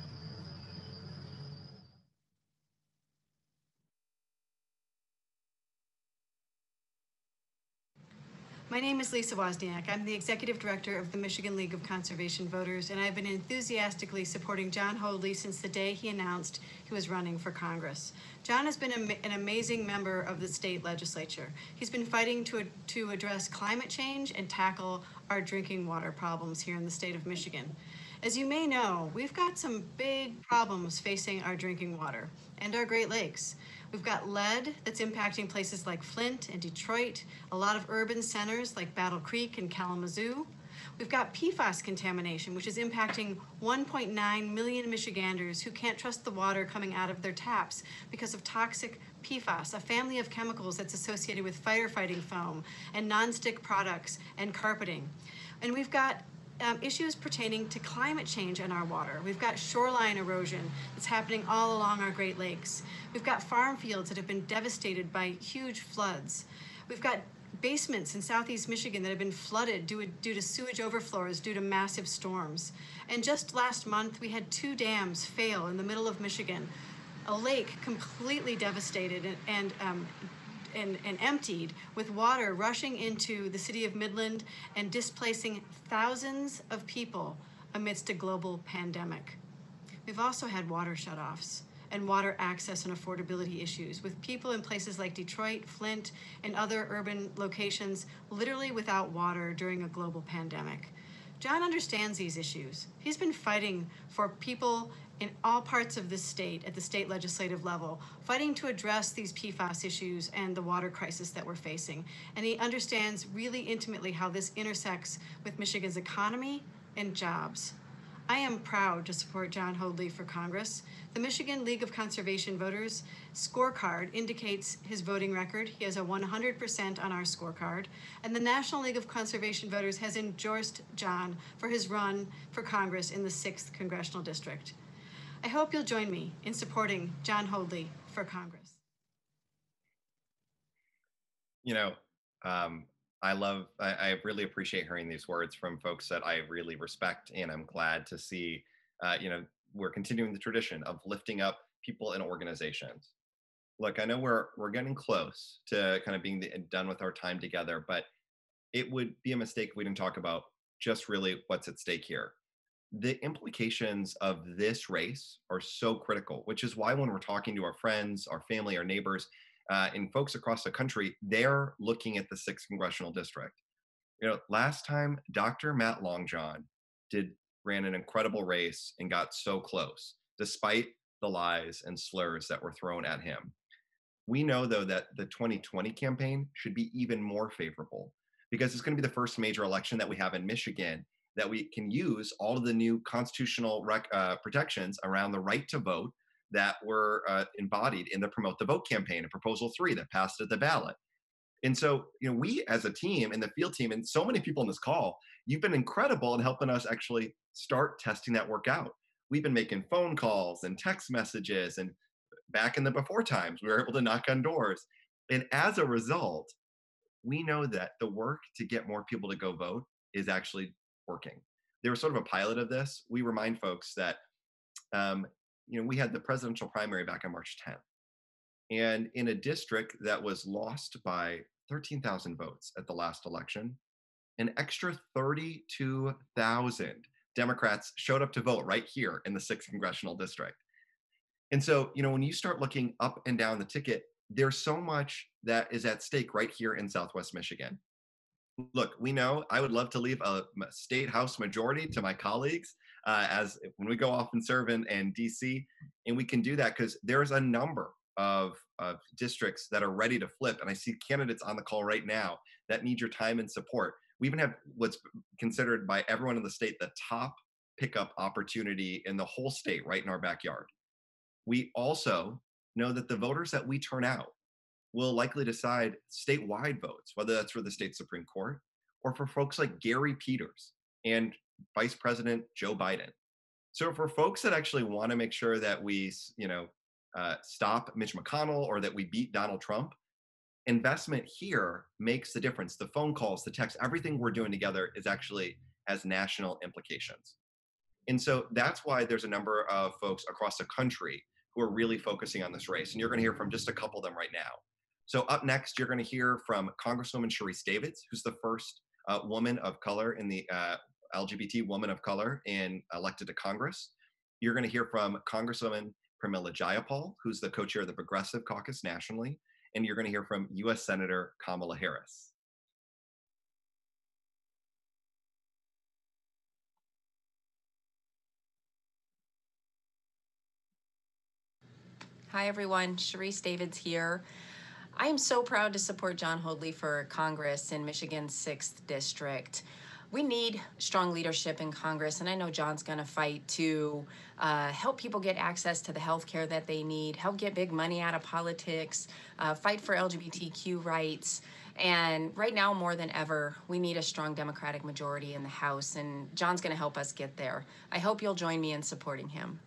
My name is Lisa Wozniak. I'm the Executive Director of the Michigan League of Conservation Voters, and I've been enthusiastically supporting John Hoadley since the day he announced he was running for Congress. John has been an amazing member of the state legislature. He's been fighting to address climate change and tackle our drinking water problems here in the state of Michigan. As you may know, we've got some big problems facing our drinking water and our Great Lakes. We've got lead that's impacting places like Flint and Detroit, a lot of urban centers like Battle Creek and Kalamazoo. We've got PFAS contamination, which is impacting 1.9 million Michiganders who can't trust the water coming out of their taps because of toxic PFAS, a family of chemicals that's associated with firefighting foam and nonstick products and carpeting. And we've got issues pertaining to climate change in our water. We've got shoreline erosion that's happening all along our Great Lakes. We've got farm fields that have been devastated by huge floods. We've got basements in southeast Michigan that have been flooded due to sewage overflows due to massive storms. And just last month, we had 2 dams fail in the middle of Michigan. A lake completely devastated and emptied, with water rushing into the city of Midland and displacing thousands of people amidst a global pandemic. We've also had water shutoffs and water access and affordability issues, with people in places like Detroit, Flint, and other urban locations literally without water during a global pandemic. John understands these issues. He's been fighting for people in all parts of this state at the state legislative level, fighting to address these PFAS issues and the water crisis that we're facing. And he understands really intimately how this intersects with Michigan's economy and jobs. I am proud to support John Hoadley for Congress. The Michigan League of Conservation Voters scorecard indicates his voting record. He has a 100% on our scorecard. And the National League of Conservation Voters has endorsed John for his run for Congress in the 6th Congressional District. I hope you'll join me in supporting John Hoadley for Congress. You know, I really appreciate hearing these words from folks that I really respect, and I'm glad to see, we're continuing the tradition of lifting up people and organizations. Look, I know we're getting close to kind of being done with our time together, but it would be a mistake if we didn't talk about just really what's at stake here. The implications of this race are so critical, which is why when we're talking to our friends, our family, our neighbors, and folks across the country, they're looking at the 6th congressional district. Last time Dr. Matt Longjohn ran an incredible race and got so close, despite the lies and slurs that were thrown at him. We know, though, that the 2020 campaign should be even more favorable, because it's going to be the first major election that we have in Michigan that we can use all of the new constitutional protections around the right to vote that were embodied in the Promote the Vote campaign and Proposal 3 that passed at the ballot. And so, we as a team and the field team and so many people on this call, you've been incredible in helping us actually start testing that work out. We've been making phone calls and text messages, and back in the before times, we were able to knock on doors. And as a result, we know that the work to get more people to go vote is actually working. There was sort of a pilot of this. We remind folks that, we had the presidential primary back on March 10th. And in a district that was lost by 13,000 votes at the last election, an extra 32,000 Democrats showed up to vote right here in the 6th congressional district. And so, when you start looking up and down the ticket, there's so much that is at stake right here in Southwest Michigan. Look, we know I would love to leave a state house majority to my colleagues as when we go off and serve in DC, and we can do that because there's a number of districts that are ready to flip, and I see candidates on the call right now that need your time and support. We even have what's considered by everyone in the state the top pickup opportunity in the whole state right in our backyard. We also know that the voters that we turn out will likely decide statewide votes, whether that's for the state Supreme Court or for folks like Gary Peters and Vice President Joe Biden. So for folks that actually want to make sure that we, stop Mitch McConnell or that we beat Donald Trump, investment here makes the difference. The phone calls, the texts, everything we're doing together is actually has national implications. And so that's why there's a number of folks across the country who are really focusing on this race. And you're going to hear from just a couple of them right now. So up next, you're going to hear from Congresswoman Sharice Davids, who's the first woman of color in the LGBT woman of color elected to Congress. You're going to hear from Congresswoman Pramila Jayapal, who's the co-chair of the Progressive Caucus nationally. And you're going to hear from U.S. Senator Kamala Harris. Hi, everyone. Sharice Davids here. I am so proud to support John Hoadley for Congress in Michigan's 6th District. We need strong leadership in Congress, and I know John's going to fight to help people get access to the health care that they need, help get big money out of politics, fight for LGBTQ rights. And right now, more than ever, we need a strong Democratic majority in the House, and John's going to help us get there. I hope you'll join me in supporting him.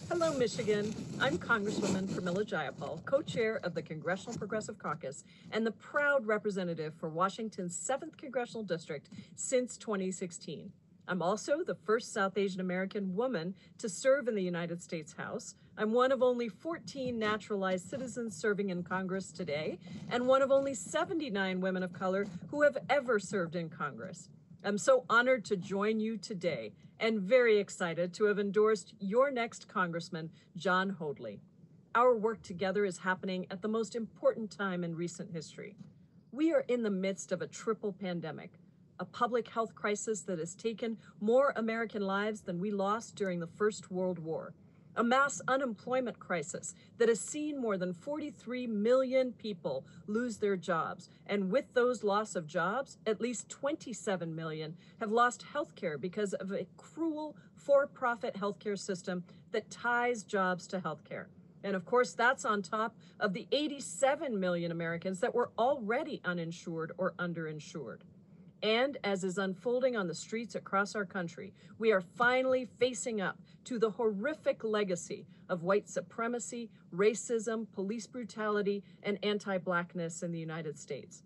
Hello, Michigan. I'm Congresswoman Pramila Jayapal, co-chair of the Congressional Progressive Caucus and the proud representative for Washington's 7th Congressional District since 2016. I'm also the first South Asian American woman to serve in the United States House. I'm one of only 14 naturalized citizens serving in Congress today, and one of only 79 women of color who have ever served in Congress. I'm so honored to join you today and very excited to have endorsed your next Congressman, John Hoadley. Our work together is happening at the most important time in recent history. We are in the midst of a triple pandemic, a public health crisis that has taken more American lives than we lost during the First World War, a mass unemployment crisis that has seen more than 43 million people lose their jobs. And with those loss of jobs, at least 27 million have lost health care because of a cruel for-profit healthcare system that ties jobs to healthcare. And of course, that's on top of the 87 million Americans that were already uninsured or underinsured. And as is unfolding on the streets across our country, we are finally facing up to the horrific legacy of white supremacy, racism, police brutality, and anti-Blackness in the United States.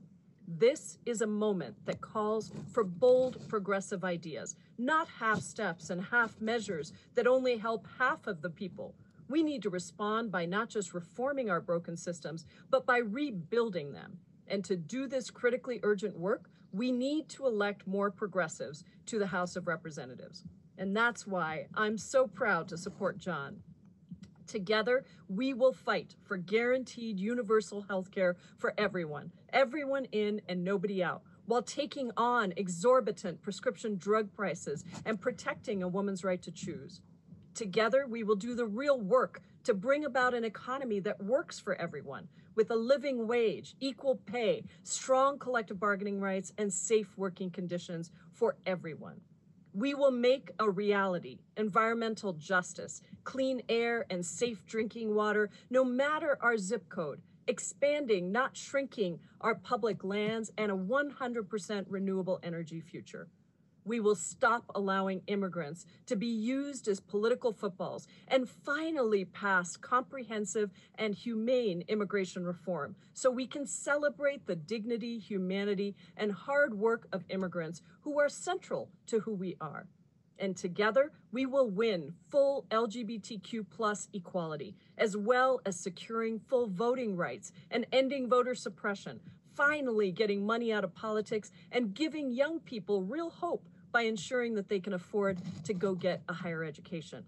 This is a moment that calls for bold progressive ideas, not half steps and half measures that only help half of the people. We need to respond by not just reforming our broken systems, but by rebuilding them. And to do this critically urgent work, we need to elect more progressives to the House of Representatives. And that's why I'm so proud to support John. Together, we will fight for guaranteed universal health care for everyone in and nobody out, while taking on exorbitant prescription drug prices and protecting a woman's right to choose. Together, we will do the real work to bring about an economy that works for everyone, with a living wage, equal pay, strong collective bargaining rights, and safe working conditions for everyone. We will make a reality environmental justice, clean air, and safe drinking water, no matter our zip code, expanding, not shrinking, our public lands, and a 100% renewable energy future. We will stop allowing immigrants to be used as political footballs and finally pass comprehensive and humane immigration reform so we can celebrate the dignity, humanity, and hard work of immigrants who are central to who we are. And together, we will win full LGBTQ+ equality, as well as securing full voting rights and ending voter suppression, finally getting money out of politics and giving young people real hope by ensuring that they can afford to go get a higher education.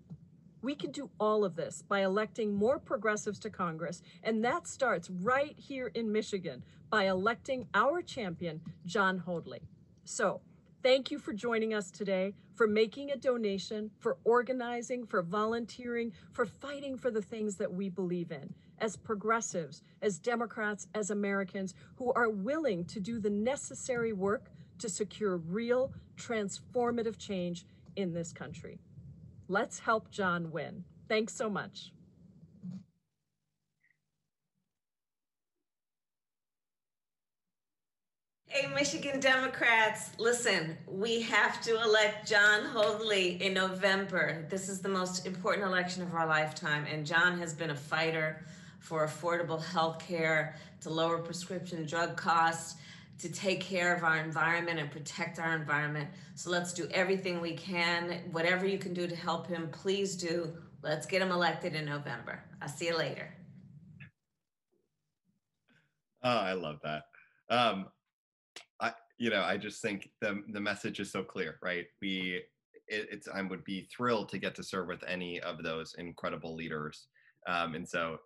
We can do all of this by electing more progressives to Congress, and that starts right here in Michigan by electing our champion, John Hoadley. So, thank you for joining us today, for making a donation, for organizing, for volunteering, for fighting for the things that we believe in, as progressives, as Democrats, as Americans who are willing to do the necessary work to secure real, transformative change in this country. Let's help John win. Thanks so much. Hey, Michigan Democrats, listen, we have to elect John Hoadley in November. This is the most important election of our lifetime, and John has been a fighter for affordable health care, to lower prescription drug costs, to take care of our environment and protect our environment. So let's do everything we can. Whatever you can do to help him, please do. Let's get him elected in November. I'll see you later. Oh, I love that. I just think the message is so clear, right? I would be thrilled to get to serve with any of those incredible leaders. And so,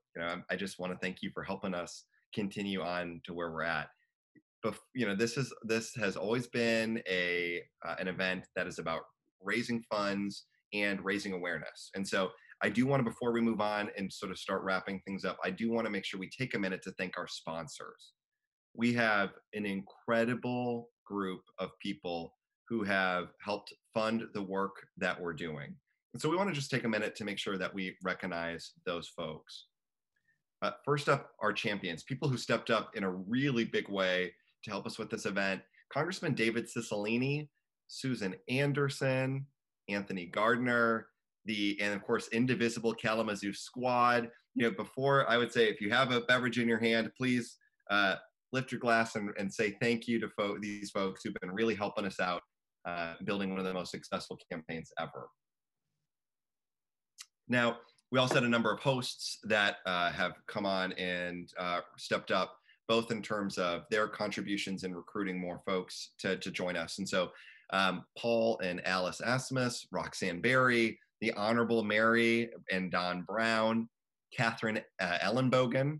I just want to thank you for helping us continue on to where we're at. But this has always been an event that is about raising funds and raising awareness. And so I do want to, before we move on and sort of start wrapping things up, I do want to make sure we take a minute to thank our sponsors. We have an incredible group of people who have helped fund the work that we're doing. And so we want to just take a minute to make sure that we recognize those folks. First up, our champions, people who stepped up in a really big way to help us with this event. Congressman David Cicilline, Susan Anderson, Anthony Gardner, and of course, Indivisible Kalamazoo Squad. Before, I would say, if you have a beverage in your hand, please lift your glass and say thank you to these folks who've been really helping us out, building one of the most successful campaigns ever. Now, we also had a number of hosts that have come on and stepped up, both in terms of their contributions in recruiting more folks to join us. And so Paul and Alice Asmus, Roxanne Berry, the Honorable Mary and Don Brown, Catherine Ellenbogen,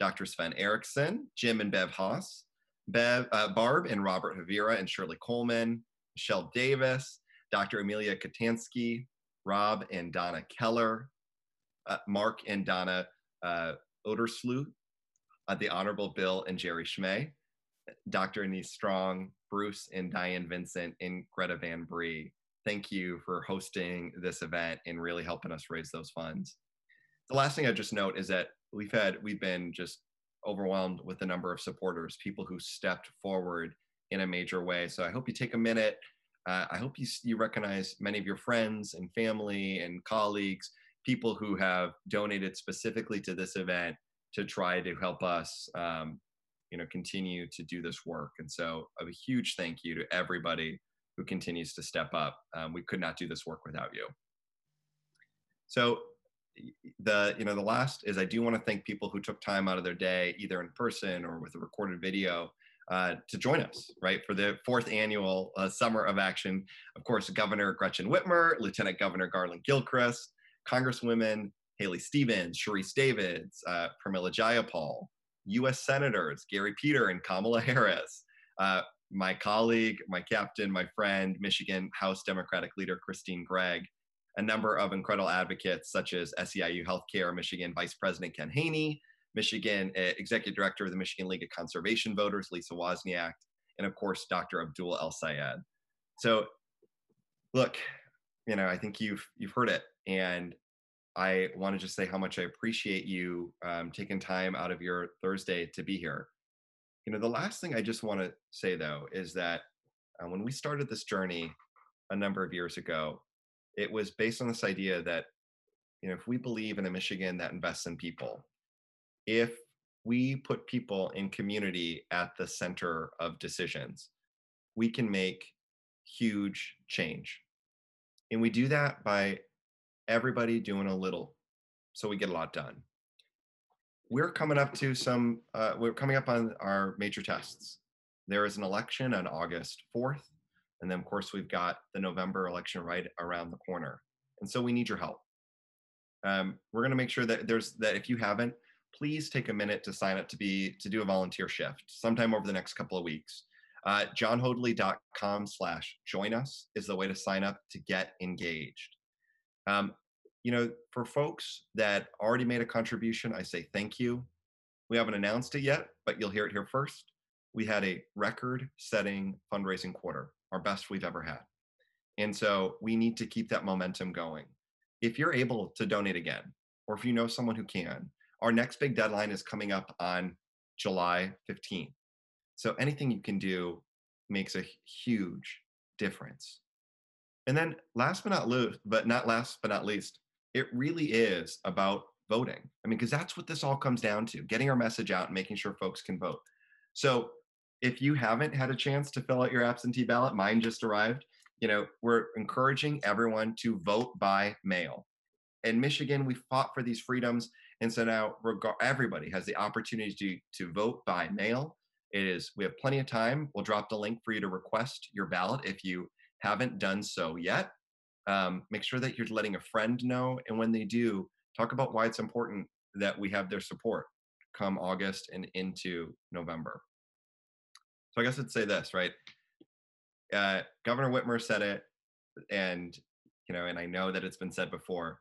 Dr. Sven Erickson, Jim and Bev Haas, Barb and Robert Havira and Shirley Coleman, Michelle Davis, Dr. Amelia Katansky, Rob and Donna Keller, Mark and Donna Odersluth, the Honorable Bill and Jerry Schmay, Dr. Anise Strong, Bruce and Diane Vincent, and Greta Van Bree. Thank you for hosting this event and really helping us raise those funds. The last thing I just note is that we've been just overwhelmed with the number of supporters, people who stepped forward in a major way. So I hope you take a minute. I hope you recognize many of your friends and family and colleagues, people who have donated specifically to this event to try to help us, continue to do this work. And so a huge thank you to everybody who continues to step up. We could not do this work without you. So the last is, I do want to thank people who took time out of their day, either in person or with a recorded video, to join us, right, for the 4th annual Summer of Action. Of course, Governor Gretchen Whitmer, Lieutenant Governor Garland Gilchrist, Congresswomen Haley Stevens, Sharice Davids, Pramila Jayapal, U.S. Senators Gary Peter and Kamala Harris, my colleague, my captain, my friend, Michigan House Democratic Leader Christine Gregg, a number of incredible advocates such as SEIU Healthcare Michigan Vice President Ken Haney, Michigan Executive Director of the Michigan League of Conservation Voters Lisa Wozniak, and of course Dr. Abdul El Sayed. So, look, I think you've heard it, and I want to just say how much I appreciate you taking time out of your Thursday to be here. The last thing I just want to say, though, is that when we started this journey a number of years ago, it was based on this idea that, if we believe in a Michigan that invests in people, if we put people in community at the center of decisions, we can make huge change. And we do that by everybody doing a little, so we get a lot done. We're coming up on our major tests. There is an election on August 4th. And then, of course, we've got the November election right around the corner. And so we need your help. We're going to make sure that if you haven't, please take a minute to sign up to do a volunteer shift sometime over the next couple of weeks. johnhoadley.com/join us is the way to sign up to get engaged. For folks that already made a contribution, I say thank you. We haven't announced it yet, but you'll hear it here first. we had a record-setting fundraising quarter, our best we've ever had. And so we need to keep that momentum going. If you're able to donate again, or if you know someone who can, our next big deadline is coming up on July 15th. So anything you can do makes a huge difference. And then last but not least, it really is about voting. I mean, because that's what this all comes down to, getting our message out and making sure folks can vote. So if you haven't had a chance to fill out your absentee ballot, mine just arrived, we're encouraging everyone to vote by mail. In Michigan, we fought for these freedoms. And so now everybody has the opportunity to vote by mail. We have plenty of time. We'll drop the link for you to request your ballot if you haven't done so yet. Make sure that you're letting a friend know. And when they do, talk about why it's important that we have their support come August and into November. So I guess I'd say this, right? Governor Whitmer said it, and I know that it's been said before.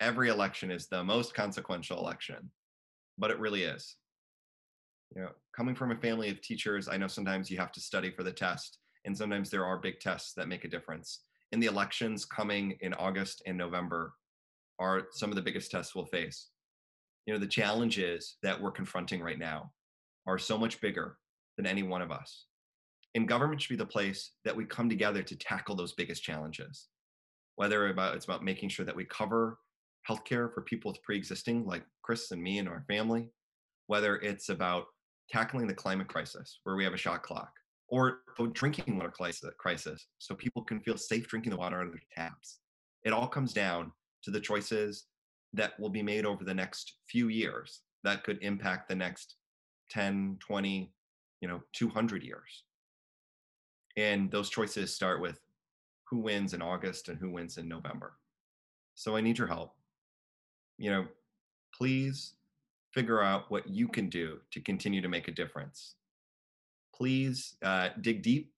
Every election is the most consequential election, but it really is. Coming from a family of teachers, I know sometimes you have to study for the test, and sometimes there are big tests that make a difference. And the elections coming in August and November are some of the biggest tests we'll face. The challenges that we're confronting right now are so much bigger than any one of us. And government should be the place that we come together to tackle those biggest challenges. Whether it's about making sure that we cover healthcare for people with pre-existing, like Chris and me and our family, whether it's about tackling the climate crisis, where we have a shot clock, or drinking water crisis, so people can feel safe drinking the water out of their taps. It all comes down to the choices that will be made over the next few years that could impact the next 10, 20, 200 years. And those choices start with who wins in August and who wins in November. So I need your help. Please figure out what you can do to continue to make a difference. Please dig deep,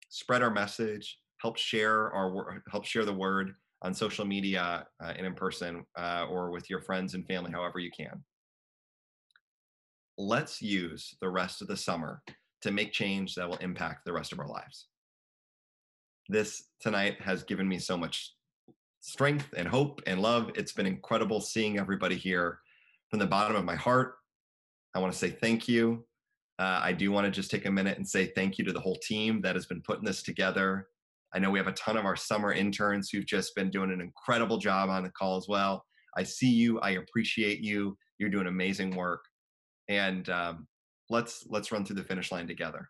spread our message, help share the word on social media and in person or with your friends and family, however you can. Let's use the rest of the summer to make change that will impact the rest of our lives. This tonight has given me so much strength and hope and love. It's been incredible seeing everybody here. From the bottom of my heart, I want to say thank you. I do want to just take a minute and say thank you to the whole team that has been putting this together. I know we have a ton of our summer interns who've just been doing an incredible job on the call as well. I see you. I appreciate you. You're doing amazing work. And let's run through the finish line together.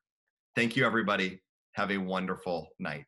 Thank you, everybody. Have a wonderful night.